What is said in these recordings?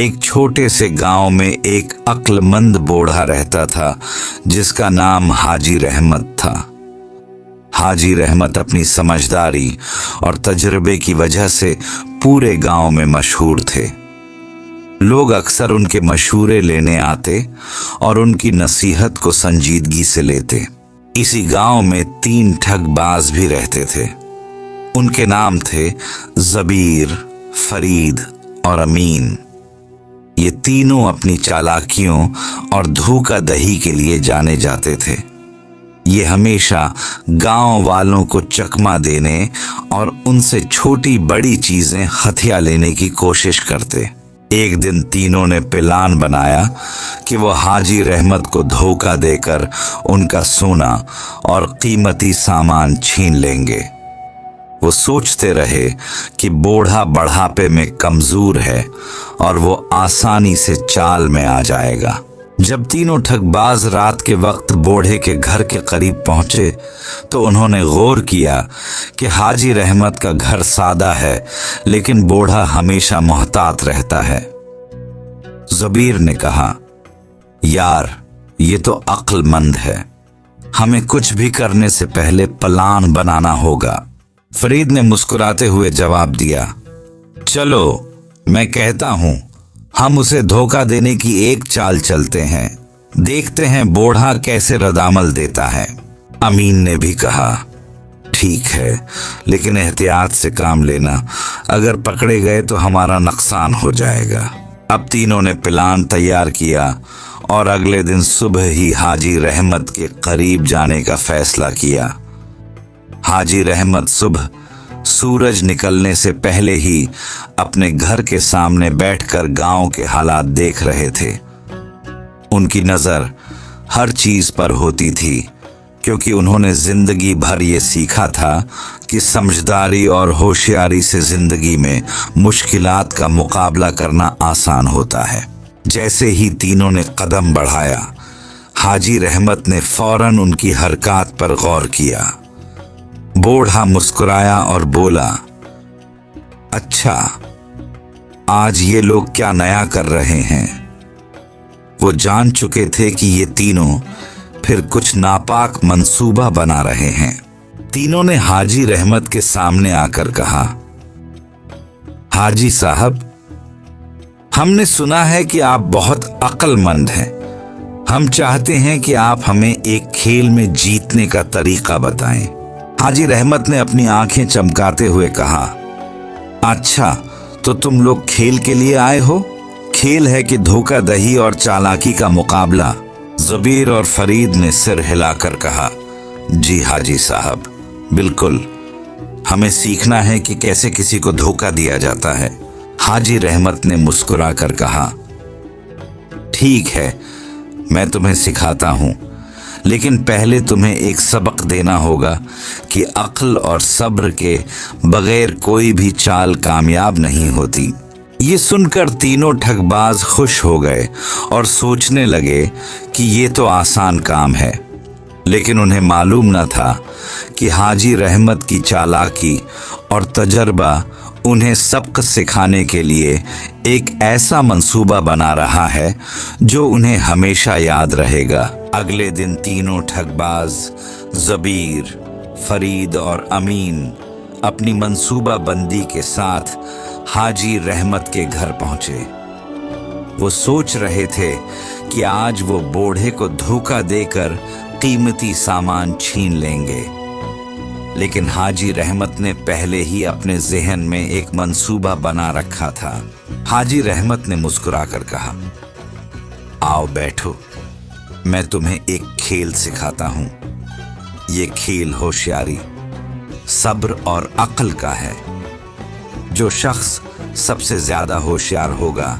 एक छोटे से गांव में एक अक्लमंद बूढ़ा रहता था जिसका नाम हाजी रहमत था। हाजी रहमत अपनी समझदारी और तजुर्बे की वजह से पूरे गांव में मशहूर थे। लोग अक्सर उनके मशवरे लेने आते और उनकी नसीहत को संजीदगी से लेते। इसी गांव में 3 ठगबाज भी रहते थे। उनके नाम थे ज़बीर, फरीद और अमीन। ये तीनों अपनी चालाकियों और धोखा दही के लिए जाने जाते थे। ये हमेशा गांव वालों को चकमा देने और उनसे छोटी बड़ी चीजें हथिया लेने की कोशिश करते। एक दिन तीनों ने प्लान बनाया कि वो हाजी रहमत को धोखा देकर उनका सोना और कीमती सामान छीन लेंगे। वो सोचते रहे कि बूढ़ा बढ़ापे में कमजोर है और वो आसानी से चाल में आ जाएगा। जब तीनों ठगबाज रात के वक्त बूढ़े के घर के करीब पहुंचे तो उन्होंने गौर किया कि हाजी रहमत का घर सादा है, लेकिन बूढ़ा हमेशा मोहतात रहता है। ज़बीर ने कहा, यार ये तो अक्लमंद है, हमें कुछ भी करने से पहले प्लान बनाना होगा। फरीद ने मुस्कुराते हुए जवाब दिया, चलो मैं कहता हूं, हम उसे धोखा देने की एक चाल चलते हैं, देखते हैं बूढ़ा कैसे रद्दामल देता है। अमीन ने भी कहा, ठीक है, लेकिन एहतियात से काम लेना, अगर पकड़े गए तो हमारा नुकसान हो जाएगा। अब तीनों ने प्लान तैयार किया और अगले दिन सुबह ही हाजी रहमत के करीब जाने का फैसला किया। हाजी रहमत सुबह सूरज निकलने से पहले ही अपने घर के सामने बैठकर गांव के हालात देख रहे थे। उनकी नजर हर चीज पर होती थी, क्योंकि उन्होंने जिंदगी भर ये सीखा था कि समझदारी और होशियारी से जिंदगी में मुश्किलात का मुकाबला करना आसान होता है। जैसे ही तीनों ने कदम बढ़ाया, हाजी रहमत ने फौरन उनकी हरकत पर गौर किया। बूढ़ा मुस्कुराया और बोला, अच्छा, आज ये लोग क्या नया कर रहे हैं। वो जान चुके थे कि ये तीनों फिर कुछ नापाक मंसूबा बना रहे हैं। तीनों ने हाजी रहमत के सामने आकर कहा, हाजी साहब, हमने सुना है कि आप बहुत अक्लमंद हैं। हम चाहते हैं कि आप हमें एक खेल में जीतने का तरीका बताएं। हाजी रहमत ने अपनी आंखें चमकाते हुए कहा, अच्छा, तो तुम लोग खेल के लिए आए हो? खेल है कि धोखा दही और चालाकी का मुकाबला? ज़बीर और फरीद ने सिर हिलाकर कहा, जी हाजी साहब, बिल्कुल, हमें सीखना है कि कैसे किसी को धोखा दिया जाता है। हाजी रहमत ने मुस्कुराकर कहा, ठीक है, मैं तुम्हें सिखाता हूं, लेकिन पहले तुम्हें एक सबक देना होगा कि अक्ल और सब्र के बगैर कोई भी चाल कामयाब नहीं होती। ये सुनकर तीनों ठगबाज खुश हो गए और सोचने लगे कि ये तो आसान काम है, लेकिन उन्हें मालूम न था कि हाजी रहमत की चालाकी और तजर्बा उन्हें सबक सिखाने के लिए एक ऐसा मंसूबा बना रहा है जो उन्हें हमेशा याद रहेगा। अगले दिन तीनों ठगबाज ज़बीर, फरीद और अमीन अपनी मंसूबा बंदी के साथ हाजी रहमत के घर पहुंचे। वो सोच रहे थे कि आज वो बूढ़े को धोखा देकर कीमती सामान छीन लेंगे, लेकिन हाजी रहमत ने पहले ही अपने ज़हन में एक मंसूबा बना रखा था। हाजी रहमत ने मुस्कुराकर कहा, आओ बैठो, मैं तुम्हें एक खेल सिखाता हूं। ये खेल होशियारी, सब्र और अक्ल का है। जो शख्स सबसे ज्यादा होशियार होगा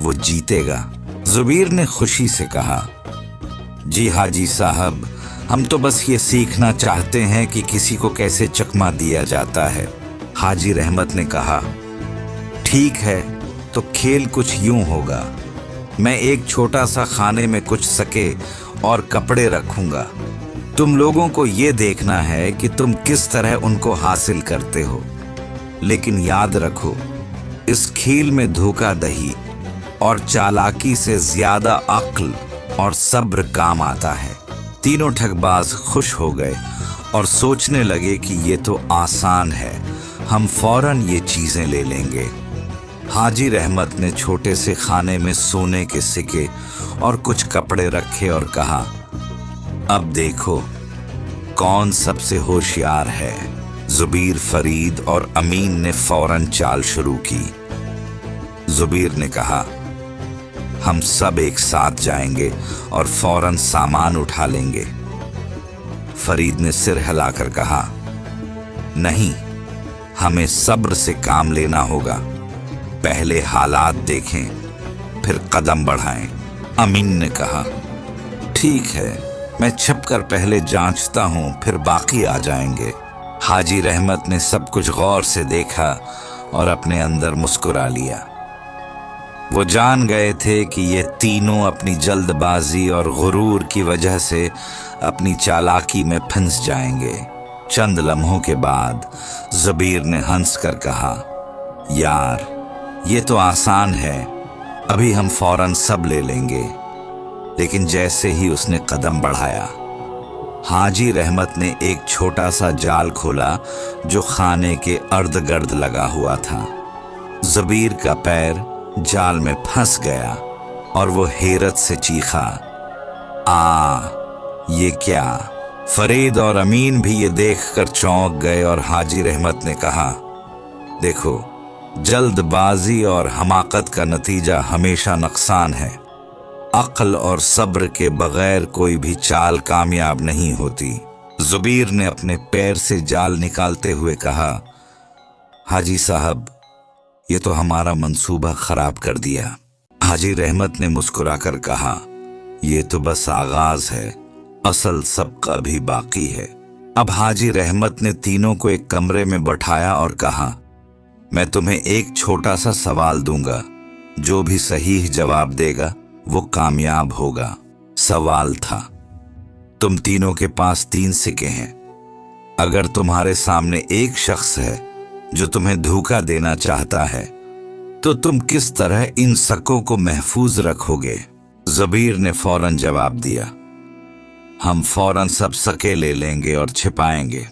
वो जीतेगा। ज़बीर ने खुशी से कहा, जी हाजी साहब, हम तो बस ये सीखना चाहते हैं कि किसी को कैसे चकमा दिया जाता है। हाजी रहमत ने कहा, ठीक है, तो खेल कुछ यूं होगा, मैं एक छोटा सा खाने में कुछ सके और कपड़े रखूंगा। तुम लोगों को ये देखना है कि तुम किस तरह उनको हासिल करते हो, लेकिन याद रखो, इस खेल में धोखा दही और चालाकी से ज्यादा अक्ल और सब्र काम आता है। तीनों ठगबाज खुश हो गए और सोचने लगे कि ये तो आसान है, हम फौरन ये चीजें ले लेंगे। हाजी रहमत ने छोटे से खाने में सोने के सिक्के और कुछ कपड़े रखे और कहा, अब देखो कौन सबसे होशियार है। जुबीर, फरीद और अमीन ने फौरन चाल शुरू की। जुबीर ने कहा, हम सब एक साथ जाएंगे और फौरन सामान उठा लेंगे। फरीद ने सिर हिलाकर कहा, नहीं, हमें सब्र से काम लेना होगा, पहले हालात देखें फिर कदम बढ़ाएं। अमीन ने कहा, ठीक है, मैं छिपकर पहले जांचता हूं, फिर बाकी आ जाएंगे। हाजी रहमत ने सब कुछ गौर से देखा और अपने अंदर मुस्कुरा लिया। वो जान गए थे कि ये तीनों अपनी जल्दबाजी और गुरूर की वजह से अपनी चालाकी में फंस जाएंगे। चंद लम्हों के बाद जुबीर ने हंसकर कहा, यार ये तो आसान है, अभी हम फौरन सब ले लेंगे। लेकिन जैसे ही उसने कदम बढ़ाया, हाजी रहमत ने एक छोटा सा जाल खोला जो खाने के अर्द गर्द लगा हुआ था। जुबीर का पैर जाल में फंस गया और वो हैरत से चीखा, ये क्या। फरीद और अमीन भी ये देखकर चौंक गए और हाजी रहमत ने कहा, देखो, जल्दबाजी और हमाकत का नतीजा हमेशा नुकसान है। अक्ल और सब्र के बगैर कोई भी चाल कामयाब नहीं होती। जुबीर ने अपने पैर से जाल निकालते हुए कहा, हाजी साहब, ये तो हमारा मंसूबा खराब कर दिया। हाजी रहमत ने मुस्कुराकर कहा, ये तो बस आगाज है, असल सबका भी बाकी है। अब हाजी रहमत ने तीनों को एक कमरे में बैठाया और कहा, मैं तुम्हें एक छोटा सा सवाल दूंगा, जो भी सही जवाब देगा वो कामयाब होगा। सवाल था, तुम तीनों के पास 3 सिक्के हैं। अगर तुम्हारे सामने एक शख्स है जो तुम्हें धोखा देना चाहता है, तो तुम किस तरह इन सिक्कों को महफूज रखोगे? जुबीर ने फौरन जवाब दिया, हम फौरन सब सिक्के ले लेंगे और छिपाएंगे।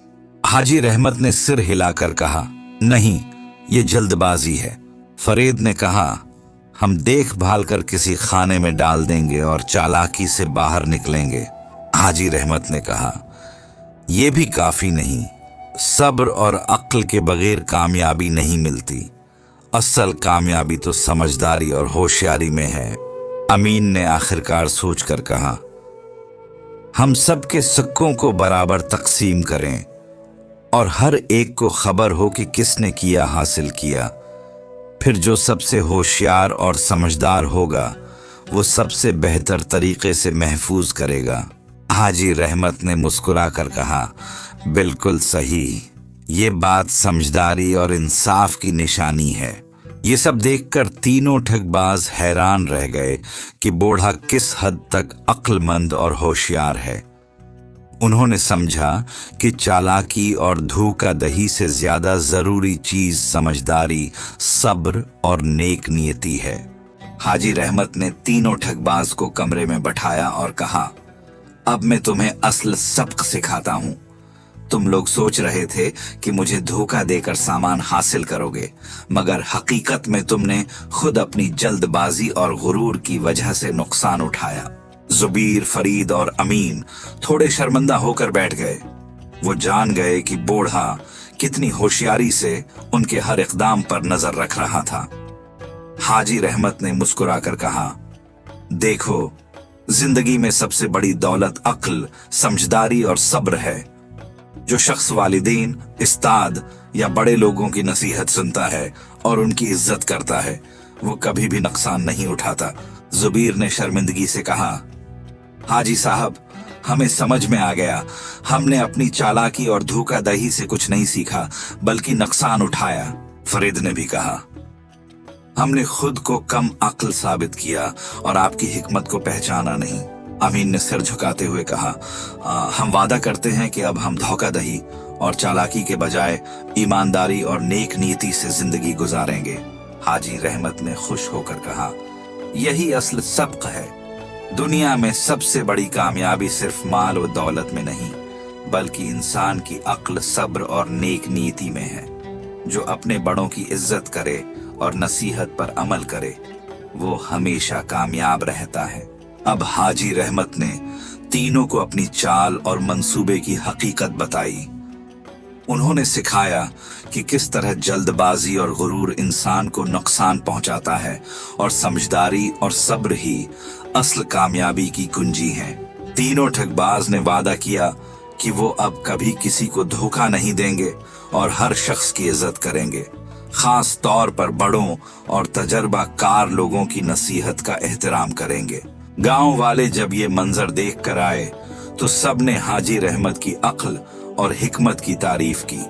हाजी रहमत ने सिर हिलाकर कहा, नहीं, ये जल्दबाजी है। फरीद ने कहा, हम देखभाल कर किसी खाने में डाल देंगे और चालाकी से बाहर निकलेंगे। हाजी रहमत ने कहा, यह भी काफी नहीं, सब्र और अक्ल के बगैर कामयाबी नहीं मिलती। असल कामयाबी तो समझदारी और होशियारी में है। अमीन ने आखिरकार सोचकर कहा, हम सब के सिक्कों को बराबर तकसीम करें और हर एक को खबर हो कि किसने किया हासिल किया। फिर जो सबसे होशियार और समझदार होगा वो सबसे बेहतर तरीके से महफूज करेगा। हाजी रहमत ने मुस्कुराकर कहा, बिल्कुल सही, ये बात समझदारी और इंसाफ की निशानी है। ये सब देखकर तीनों ठगबाज हैरान रह गए कि बूढ़ा किस हद तक अक्लमंद और होशियार है। उन्होंने समझा कि चालाकी और धोखाधड़ी से ज्यादा जरूरी चीज समझदारी, सब्र और नेक नियति है। हाजी रहमत ने तीनों ठगबाज को कमरे में बैठाया और कहा, अब मैं तुम्हें असल सबक सिखाता हूं। तुम लोग सोच रहे थे कि मुझे धोखा देकर सामान हासिल करोगे, मगर हकीकत में तुमने खुद अपनी जल्दबाजी और गुरूर की वजह से नुकसान उठाया। जुबीर, फरीद और अमीन थोड़े शर्मिंदा होकर बैठ गए। वो जान गए कि बूढ़ा कितनी होशियारी से उनके हर इकदाम पर नजर रख रहा था। हाजी रहमत ने मुस्कुराकर कहा, देखो, जिंदगी में सबसे बड़ी दौलत अक्ल, समझदारी और सब्र है। जो शख्स वालिदैन, उस्ताद या बड़े लोगों की नसीहत सुनता है और उनकी इज्जत करता है, वो कभी भी नुकसान नहीं उठाता। जुबीर ने शर्मिंदगी से कहा, हाजी साहब, हमें समझ में आ गया, हमने अपनी चालाकी और धोखाधड़ी से कुछ नहीं सीखा बल्कि नुकसान उठाया। फरीद ने भी कहा, हमने खुद को कम अक्ल साबित किया और आपकी हिकमत को पहचाना नहीं। अमीन ने सिर झुकाते हुए कहा, हम वादा करते हैं कि अब हम धोखाधड़ी और चालाकी के बजाय ईमानदारी और नेक नीति से जिंदगी गुजारेंगे। हाजी रहमत ने खुश होकर कहा, यही असल सबक है। दुनिया में सबसे बड़ी कामयाबी सिर्फ माल और दौलत में नहीं, बल्कि इंसान की अक्ल, सब्र और नेक नीति में है। जो अपने बड़ों की इज्जत करे और नसीहत पर अमल करे, वो हमेशा कामयाब रहता है। अब हाजी रहमत ने तीनों को अपनी चाल और मंसूबे की हकीकत बताई। उन्होंने सिखाया कि किस तरह जल्दबाजी और गुरूर इंसान को नुकसान पहुंचाता है और समझदारी और सब्र ही असल कामयाबी की कुंजी है। तीनों ठगबाज ने वादा किया कि वो अब कभी किसी को धोखा नहीं देंगे और हर शख्स की इज्जत करेंगे, खास तौर पर बड़ों और तजर्बाकार लोगों की नसीहत का एहतराम करेंगे। गांव वाले जब ये मंजर देख कर आए तो सबने हाजी रहमत की अक्ल और हिकमत की तारीफ की।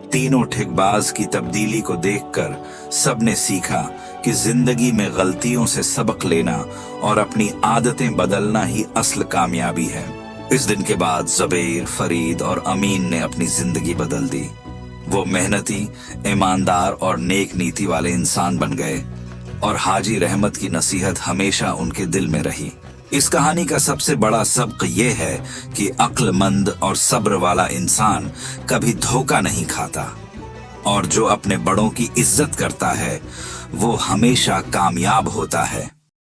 तीनों ठगबाज की तब्दीली को देखकर सबने सीखा कि जिंदगी में गलतियों से सबक लेना और अपनी आदतें बदलना ही असल कामयाबी है। इस दिन के बाद ज़ुबैर, फरीद और अमीन ने अपनी जिंदगी बदल दी। वो मेहनती, ईमानदार और नेक नीति वाले इंसान बन गए और हाजी रहमत की नसीहत हमेशा उनके दिल में रही। इस कहानी का सबसे बड़ा सबक ये है कि अक्लमंद और सब्र वाला इंसान कभी धोखा नहीं खाता और जो अपने बड़ों की इज्जत करता है वो हमेशा कामयाब होता है।